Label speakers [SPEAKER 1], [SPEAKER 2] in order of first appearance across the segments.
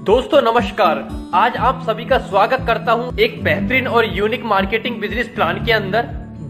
[SPEAKER 1] दोस्तों नमस्कार। आज आप सभी का स्वागत करता हूं एक बेहतरीन और यूनिक मार्केटिंग बिजनेस प्लान के अंदर।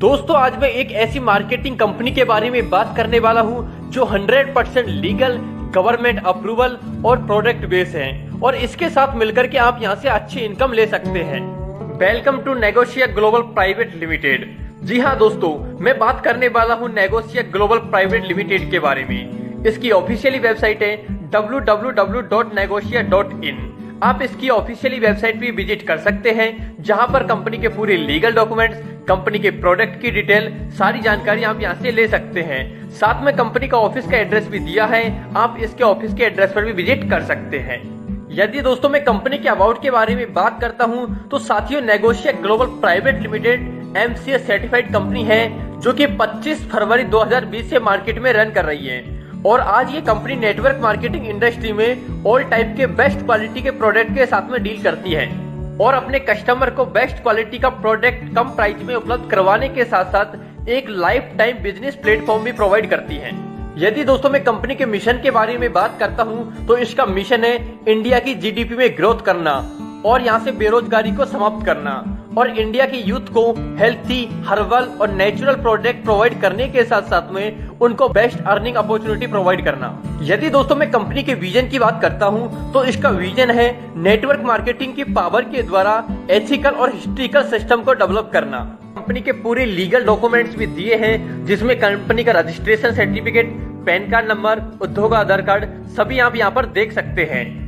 [SPEAKER 1] दोस्तों आज मैं एक ऐसी मार्केटिंग कंपनी के बारे में बात करने वाला हूं जो 100% लीगल, गवर्नमेंट अप्रूवल और प्रोडक्ट बेस है और इसके साथ मिलकर के आप यहां से अच्छी इनकम ले सकते हैं। Welcome to Negosia global private limited. जी हाँ दोस्तों, मैं बात करने वाला हूँ नेगोशिया ग्लोबल प्राइवेट लिमिटेड के बारे में। इसकी ऑफिशियली वेबसाइट है www.negotia.in। आप इसकी ऑफिशियली वेबसाइट भी विजिट कर सकते हैं, जहां पर कंपनी के पूरे लीगल डॉक्यूमेंट्स, कंपनी के प्रोडक्ट की डिटेल, सारी जानकारी आप यहां से ले सकते हैं। साथ में कंपनी का ऑफिस का एड्रेस भी दिया है, आप इसके ऑफिस के एड्रेस पर भी विजिट कर सकते हैं। यदि दोस्तों मैं कंपनी के अबाउट के बारे में बात करता हूं तो साथियों Negosia global private limited MCA certified company है जो कि 25 फरवरी 2020 से मार्केट में रन कर रही है और आज ये कंपनी नेटवर्क मार्केटिंग इंडस्ट्री में ऑल टाइप के बेस्ट क्वालिटी के प्रोडक्ट के साथ में डील करती है और अपने कस्टमर को बेस्ट क्वालिटी का प्रोडक्ट कम प्राइस में उपलब्ध करवाने के साथ साथ एक लाइफ टाइम बिजनेस प्लेटफॉर्म भी प्रोवाइड करती है। यदि दोस्तों मैं कंपनी के मिशन के बारे में बात करता हूँ तो इसका मिशन है इंडिया की GDP में ग्रोथ करना और यहाँ से बेरोजगारी को समाप्त करना और इंडिया की यूथ को हेल्थी, हर्बल और नेचुरल प्रोडक्ट प्रोवाइड करने के साथ साथ में उनको बेस्ट अर्निंग अपॉर्चुनिटी प्रोवाइड करना। यदि दोस्तों मैं कंपनी के विजन की बात करता हूं तो इसका विजन है नेटवर्क मार्केटिंग की पावर के द्वारा एथिकल और हिस्ट्रिकल सिस्टम को डेवलप करना। कंपनी के पूरे लीगल डॉक्यूमेंट्स भी दिए हैं जिसमें कंपनी का registration certificate, pan card number, उद्योग आधार कार्ड सभी आप यहाँ पर देख सकते हैं।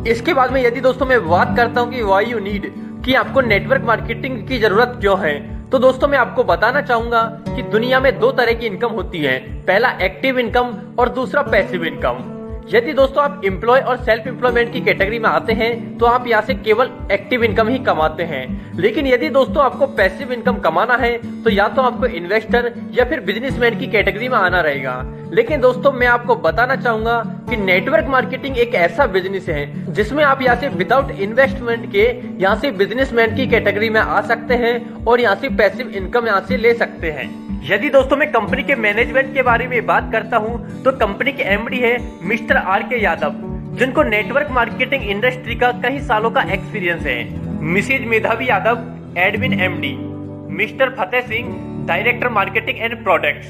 [SPEAKER 1] इसके बाद में यदि दोस्तों मैं बात करता हूं कि व्हाई यू नीड, कि आपको नेटवर्क मार्केटिंग की जरूरत क्यों है, तो दोस्तों मैं आपको बताना चाहूंगा कि दुनिया में दो तरह की इनकम होती है, पहला एक्टिव इनकम और दूसरा पैसिव इनकम। यदि दोस्तों आप एम्प्लॉय और सेल्फ एम्प्लॉयमेंट की कैटेगरी में आते हैं तो आप यहाँ से केवल एक्टिव इनकम ही कमाते हैं, लेकिन यदि दोस्तों आपको पैसिव इनकम कमाना है तो या तो आपको इन्वेस्टर या फिर बिजनेसमैन की कैटेगरी में आना रहेगा। लेकिन दोस्तों मैं आपको बताना चाहूंगा कि नेटवर्क मार्केटिंग एक ऐसा बिजनेस है जिसमें आप यहाँ से विदाउट इन्वेस्टमेंट के यहाँ से बिजनेसमैन की कैटेगरी में आ सकते हैं और यहाँ से पैसिव इनकम यहाँ से ले सकते हैं। यदि दोस्तों मैं कंपनी के मैनेजमेंट के बारे में बात करता हूं तो कंपनी के MD है मिस्टर RK यादव, जिनको नेटवर्क मार्केटिंग इंडस्ट्री का कई सालों का एक्सपीरियंस है। मिसेज मेधावी Yadav admin MD, mister Fateh Singh director marketing and products,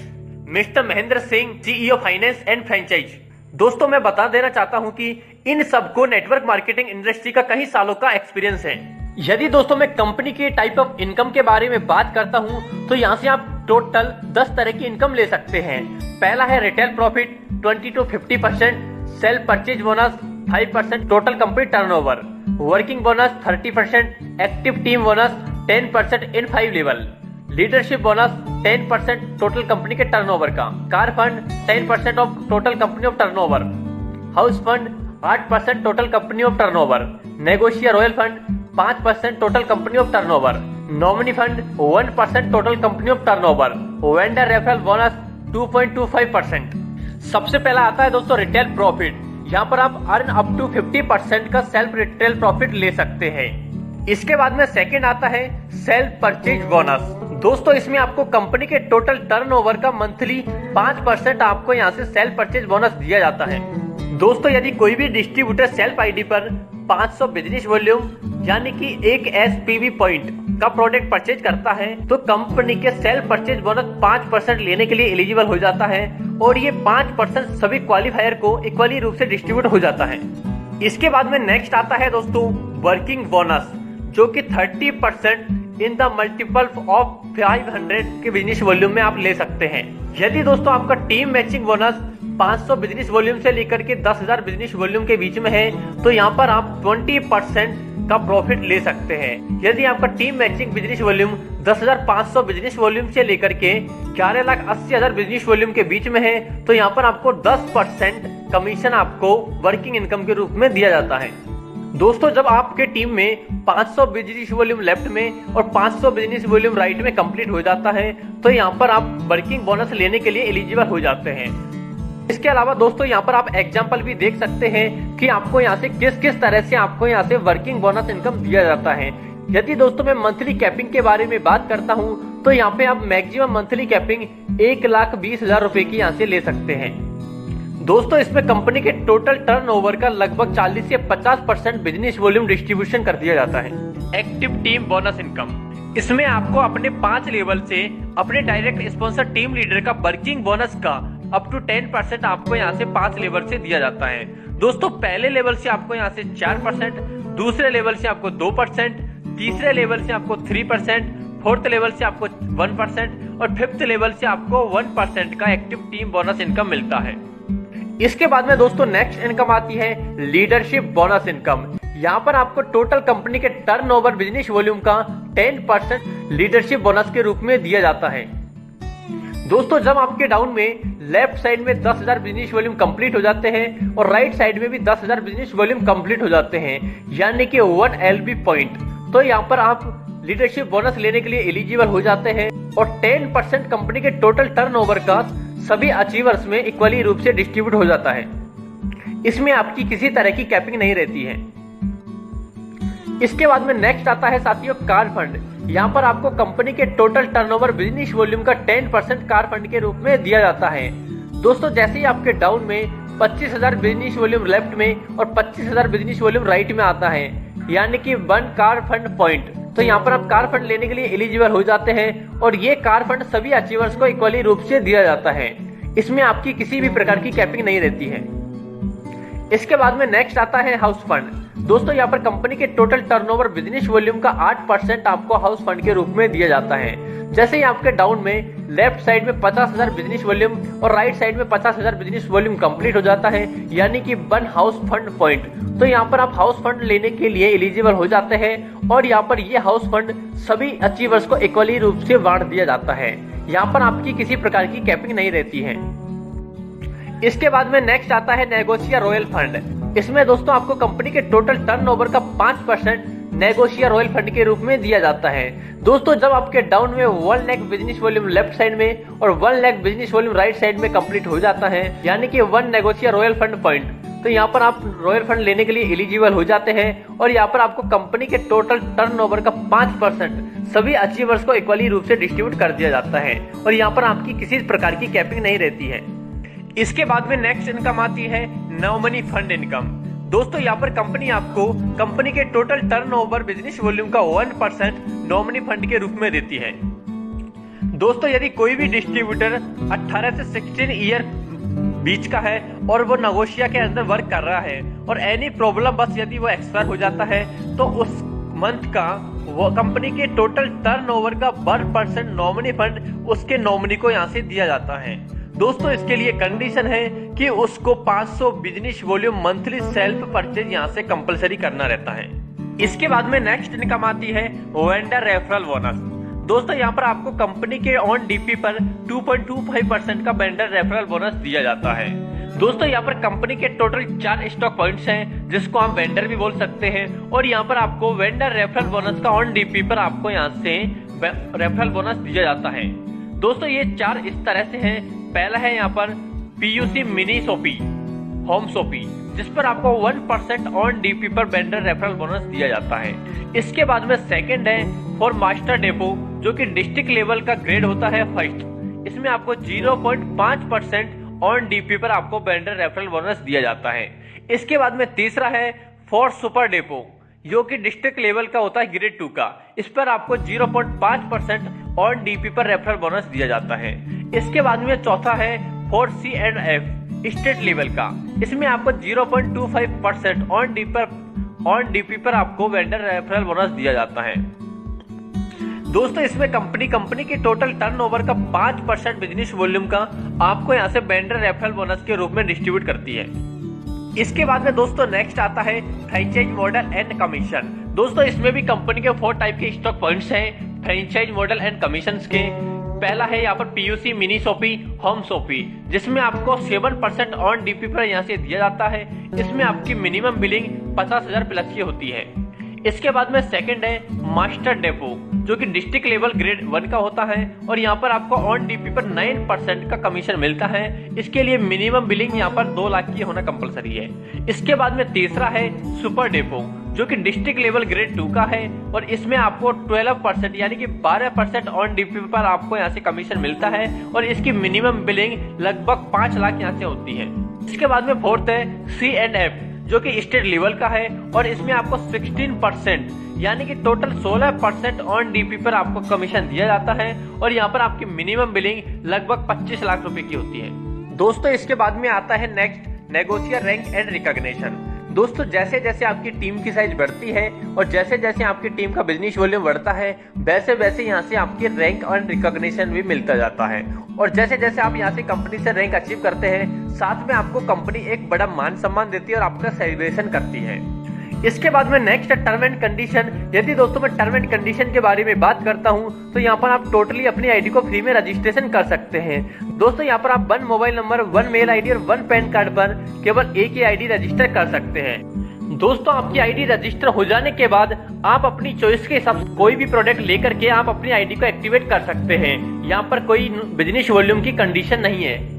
[SPEAKER 1] mister Mahendra Singh CEO finance and franchise. दोस्तों मैं बता देना चाहता हूं कि इन सबको नेटवर्क मार्केटिंग इंडस्ट्री का कई सालों का एक्सपीरियंस है। यदि दोस्तों मैं कंपनी के टाइप ऑफ इनकम के बारे में बात करता हूं तो यहाँ से आप टोटल 10 तरह की इनकम ले सकते हैं। पहला है retail profit 20 to 50%, sale purchase bonus 5% total company turnover, working bonus 30%, active team bonus 10% इन 5 level, leadership bonus 10% total company के टर्नओवर का, car fund 10% of total company of turnover, house fund 8% total company of turnover, Negosia royal fund 5% total company of turnover, nominee fund 1% total company of turnover, vendor referral bonus 2.25%। सबसे पहला आता है दोस्तों retail profit. यहाँ पर आप earn up to 50% का self retail profit ले सकते हैं। इसके बाद में सेकंड आता है सेल्फ परचेज बोनस। दोस्तों इसमें आपको कंपनी के टोटल टर्नओवर का मंथली 5% आपको यहाँ से सेल्फ परचेज बोनस दिया जाता है। दोस्तों यदि कोई भी डिस्ट्रीब्यूटर सेल्फ आईडी पर 500 बिजनेस वॉल्यूम यानी कि 1 SPV पॉइंट का प्रोडक्ट परचेज करता है तो कंपनी के सेल्फ परचेज बोनस 5% लेने के लिए एलिजिबल हो जाता है और ये 5% सभी क्वालिफायर को इक्वली रूप से डिस्ट्रीब्यूट हो जाता है। इसके बाद में नेक्स्ट आता है दोस्तों वर्किंग बोनस, जो कि 30% इन द मल्टीपल ऑफ 500 के बिजनेस वॉल्यूम में आप ले सकते हैं। यदि दोस्तों आपका team matching bonus 500 business volume से लेकर के 10,000 बिजनेस वॉल्यूम के बीच में है तो यहाँ पर आप 20% का प्रॉफिट ले सकते हैं। यदि आपका team matching business volume 10,500 business volume से लेकर के 11,80,000 बिजनेस वॉल्यूम के बीच में है तो यहाँ पर आपको 10% कमीशन आपको वर्किंग इनकम के रूप में दिया जाता है। दोस्तों जब आपके टीम में 500 बिजनेस वॉल्यूम लेफ्ट में और 500 बिजनेस वॉल्यूम राइट में कंप्लीट हो जाता है तो यहाँ पर आप वर्किंग बोनस लेने के लिए एलिजिबल हो जाते हैं। इसके अलावा दोस्तों यहाँ पर आप एग्जाम्पल भी देख सकते हैं कि आपको यहाँ से किस किस तरह से आपको यहाँ से वर्किंग बोनस इनकम दिया जाता है। यदि दोस्तों मैं मंथली कैपिंग के बारे में बात करता हूँ तो यहाँ पे आप मैक्सिमम मंथली कैपिंग 1,20,000 रुपए की यहाँ से ले सकते हैं। दोस्तों इसमें कंपनी के टोटल टर्नओवर का लगभग 40 से 50% बिजनेस वॉल्यूम डिस्ट्रीब्यूशन कर दिया जाता है। एक्टिव टीम बोनस इनकम, इसमें आपको अपने 5 लेवल से अपने डायरेक्ट स्पॉन्सर टीम लीडर का वर्किंग बोनस का अप टू 10% आपको यहाँ से 5 लेवल से दिया जाता है। दोस्तों पहले लेवल से आपको यहाँ से 4%, दूसरे लेवल से आपको 2%, तीसरे लेवल से आपको 3%, फोर्थ लेवल से आपको 1% और फिफ्थ लेवल से आपको 1% का एक्टिव टीम बोनस इनकम मिलता है। इसके बाद में दोस्तों नेक्स्ट इनकम आती है लीडरशिप बोनस इनकम। यहाँ पर आपको टोटल कंपनी के टर्नओवर बिजनेस वॉल्यूम का 10% लीडरशिप बोनस के रूप में दिया जाता है। दोस्तों जब आपके डाउन में लेफ्ट साइड में 10,000 बिजनेस वॉल्यूम कंप्लीट हो जाते हैं और राइट साइड में भी 10,000 बिजनेस वॉल्यूम कंप्लीट हो जाते हैं, यानी कि 1 LB पॉइंट, तो यहाँ पर आप लीडरशिप बोनस लेने के लिए एलिजिबल हो जाते हैं और 10% कंपनी के टोटल टर्नओवर का सभी अचीवर्स में इक्वली रूप से डिस्ट्रीब्यूट हो जाता है। इसमें आपकी किसी तरह की कैपिंग नहीं रहती है। इसके बाद में नेक्स्ट आता है साथियों कार फंड। यहाँ पर आपको कंपनी के टोटल टर्नओवर बिजनेस वॉल्यूम का 10% कार फंड के रूप में दिया जाता है। दोस्तों जैसे ही आपके डाउन में 25,000 बिजनेस वॉल्यूम लेफ्ट में और 25,000 बिजनेस वॉल्यूम राइट में आता है, यानी कि 1 कार फंड पॉइंट, तो यहाँ पर आप कार फंड लेने के लिए एलिजिबल हो जाते हैं और ये कार फंड सभी अचीवर्स को इक्वली रूप से दिया जाता है। इसमें आपकी किसी भी प्रकार की कैपिंग नहीं रहती है। इसके बाद में नेक्स्ट आता है हाउस फंड। दोस्तों यहाँ पर कंपनी के टोटल टर्नओवर बिजनेस वॉल्यूम का 8% आपको हाउस फंड के रूप में दिया जाता है। जैसे ही आपके डाउन में लेफ्ट साइड में 50,000 बिजनेस वॉल्यूम और राइट साइड में 50,000 बिजनेस वॉल्यूम कंप्लीट हो जाता है, यानी कि 1 हाउस फंड पॉइंट, तो यहाँ पर आप हाउस फंड लेने के लिए एलिजिबल हो जाते हैं और यहाँ पर ये हाउस फंड सभी अचीवर्स को इक्वली रूप से बांट दिया जाता है। यहाँ पर आपकी किसी प्रकार की कैपिंग नहीं रहती है। इसके बाद में नेक्स्ट आता है नेगोशिया रॉयल फंड। इसमें दोस्तों आपको कंपनी के टोटल टर्नओवर का 5% नेगोशिया रॉयल फंड के रूप में दिया जाता है। दोस्तों जब आपके डाउन में 1 lakh business volume left side में और 1 lakh business volume right side में कंप्लीट हो जाता है, यानी कि 1 नेगोशिया रॉयल फंड पॉइंट, तो यहाँ पर आप रॉयल फंड लेने के लिए एलिजिबल हो जाते हैं और यहाँ पर आपको कंपनी के टोटल टर्नओवर का 5% सभी अचीवर्स को इक्वली रूप से डिस्ट्रीब्यूट कर दिया जाता है और यहाँ पर आपकी किसी प्रकार की कैपिंग नहीं रहती है। इसके बाद में नेक्स्ट इनकम आती है नो मनी फंड इनकम। दोस्तों यहाँ पर कंपनी आपको कंपनी के टोटल टर्नओवर बिजनेस वॉल्यूम का 1% नॉमिनी फंड के रूप में देती है। दोस्तों यदि कोई भी डिस्ट्रीब्यूटर 18 से 16 ईयर बीच का है और वो नेगोशिया के अंदर वर्क कर रहा है और एनी प्रॉब्लम बस यदि वो एक्सपायर हो जाता है, तो उस मंथ का वो कंपनी के टोटल टर्नओवर का 1% नॉमिनी फंड उसके नॉमिनी को यहाँ से दिया जाता है। दोस्तों इसके लिए कंडीशन है कि उसको 500 business volume monthly self purchase यहाँ से कंपलसरी करना रहता है। इसके बाद में नेक्स्ट इनकम आती है वेंडर रेफरल बोनस। दोस्तों यहाँ पर आपको कंपनी के ऑन डीपी पर 2.25% का वेंडर रेफरल बोनस दिया जाता है। दोस्तों यहाँ पर कंपनी के टोटल 4 स्टॉक पॉइंट्स हैं, जिसको आप वेंडर भी बोल सकते हैं, और यहाँ पर आपको वेंडर रेफरल बोनस का ऑन डीपी पर आपको यहाँ से रेफरल बोनस दिया जाता है। दोस्तों ये 4 इस तरह से हैं। पहला है यहाँ पर PUC mini shoppe home shoppe, जिस पर आपको 1% ऑन डीपी पर वेंडर रेफरल बोनस दिया जाता है। इसके बाद में सेकंड है फॉर मास्टर डेपो, जो कि डिस्ट्रिक्ट लेवल का ग्रेड होता है फर्स्ट। इसमें आपको 0.5% ऑन डीपी पर आपको वेंडर रेफरल बोनस दिया जाता है। इसके बाद में तीसरा है फॉर सुपर डेपो, जो कि डिस्ट्रिक्ट लेवल का होता है ग्रेड 2 का। इस पर आपको 0.5% ऑन डीपी पर रेफरल बोनस दिया जाता है। इसके बाद में चौथा है फॉर C&F स्टेट लेवल का। इसमें आपको 0.25% ऑन डीपी पर आपको वेंडर रेफरल बोनस दिया जाता है। दोस्तों इसमें कंपनी के टोटल टर्नओवर का 5% बिजनेस वॉल्यूम का आपको यहाँ से वेंडर रेफरल बोनस के रूप में डिस्ट्रीब्यूट करती है। इसके बाद में दोस्तों नेक्स्ट आता है फ्रेंचाइज मॉडल एंड कमीशन। दोस्तों इसमें भी कंपनी के 4 टाइप के स्टॉक पॉइंट्स हैं फ्रेंचाइज मॉडल एंड कमीशन के। पहला है यहाँ पर PUC mini shoppe home shoppe, जिसमें आपको 7% ऑन डीपी पर यहाँ से दिया जाता है। इसमें आपकी मिनिमम बिलिंग 50,000 प्लस की होती है। इसके बाद में सेकंड है मास्टर डेपो, जो कि डिस्ट्रिक्ट लेवल ग्रेड 1 का होता है और यहाँ पर आपको ऑन डीपी पर 9% का कमीशन मिलता है। इसके लिए मिनिमम बिलिंग यहाँ पर 2 लाख की होना कंपलसरी है। इसके बाद में तीसरा है सुपर डेपो, जो कि डिस्ट्रिक्ट लेवल ग्रेड 2 का है और इसमें आपको 12% यानी कि 12% ऑन डीपी पर आपको यहाँ से कमीशन मिलता है और इसकी मिनिमम बिलिंग लगभग 5 लाख यहाँ से होती है। इसके बाद में फोर्थ है C&F जो कि स्टेट लेवल का है और इसमें आपको 16% यानी कि टोटल 16% ऑन डीपी पर आपको कमीशन दिया जाता है और यहाँ पर आपकी मिनिमम बिलिंग लगभग 25 लाख रुपए की होती है। दोस्तों इसके बाद में आता है next negotiator rank and recognition. दोस्तों जैसे जैसे आपकी टीम की साइज बढ़ती है और जैसे जैसे आपकी टीम का बिजनेस वॉल्यूम बढ़ता है वैसे वैसे यहाँ से आपकी रैंक एंड रिकॉग्निशन भी मिलता जाता है और जैसे जैसे आप यहाँ से कंपनी से रैंक अचीव करते हैं साथ में आपको कंपनी एक बड़ा मान सम्मान देती है और आपका सेलिब्रेशन करती है। इसके बाद में नेक्स्ट टर्म एंड कंडीशन। यदि दोस्तों मैं टर्म एंड कंडीशन के बारे में बात करता हूं तो यहाँ पर आप टोटली अपनी आईडी को फ्री में रजिस्ट्रेशन कर सकते हैं। दोस्तों यहाँ पर आप 1 मोबाइल नंबर, 1 मेल आईडी और 1 पैन कार्ड पर केवल एक ही आईडी रजिस्टर कर सकते हैं। दोस्तों आपकी आईडी रजिस्टर हो जाने के बाद आप अपनी चॉइस के हिसाब से कोई भी प्रोडक्ट लेकर के आप अपनी आईडी को एक्टिवेट कर सकते हैं। यहाँ पर कोई बिजनेस वॉल्यूम की कंडीशन नहीं है।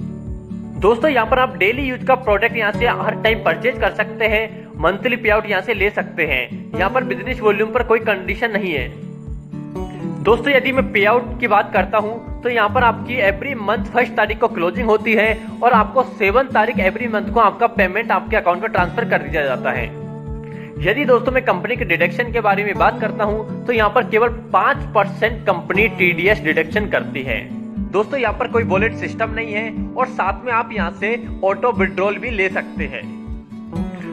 [SPEAKER 1] दोस्तों यहाँ पर आप डेली यूज का प्रोडक्ट यहाँ से हर टाइम परचेज कर सकते हैं, मंथली पे आउट यहाँ से ले सकते हैं। यहाँ पर बिजनेस वॉल्यूम पर कोई कंडीशन नहीं है। दोस्तों यदि मैं पे आउट की बात करता हूँ तो यहाँ पर आपकी एवरी मंथ 1 तारीख को क्लोजिंग होती है और आपको 7 तारीख एवरी मंथ को आपका पेमेंट आपके अकाउंट में ट्रांसफर कर दिया जाता है। यदि दोस्तों मैं कंपनी के डिडक्शन के बारे में बात करता हूँ तो यहाँ पर केवल 5% कंपनी TDS डिडक्शन करती है। दोस्तों यहाँ पर कोई वॉलेट सिस्टम नहीं है और साथ में आप यहाँ से ऑटो विड्रॉल भी ले सकते हैं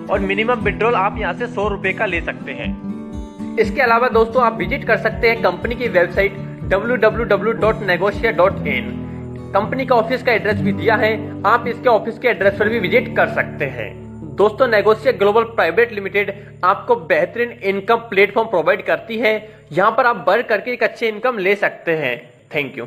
[SPEAKER 1] और मिनिमम विड्रॉल आप यहाँ से 100 रुपए का ले सकते हैं। इसके अलावा दोस्तों आप विजिट कर सकते हैं कंपनी की वेबसाइट www.negotia.in। कंपनी का ऑफिस का एड्रेस भी दिया है, आप इसके ऑफिस के एड्रेस पर भी विजिट कर सकते हैं। दोस्तों नेगोशिया ग्लोबल प्राइवेट लिमिटेड आपको बेहतरीन इनकम प्लेटफॉर्म प्रोवाइड करती है। यहाँ पर आप बढ़ करके एक अच्छी इनकम ले सकते हैं। Thank you.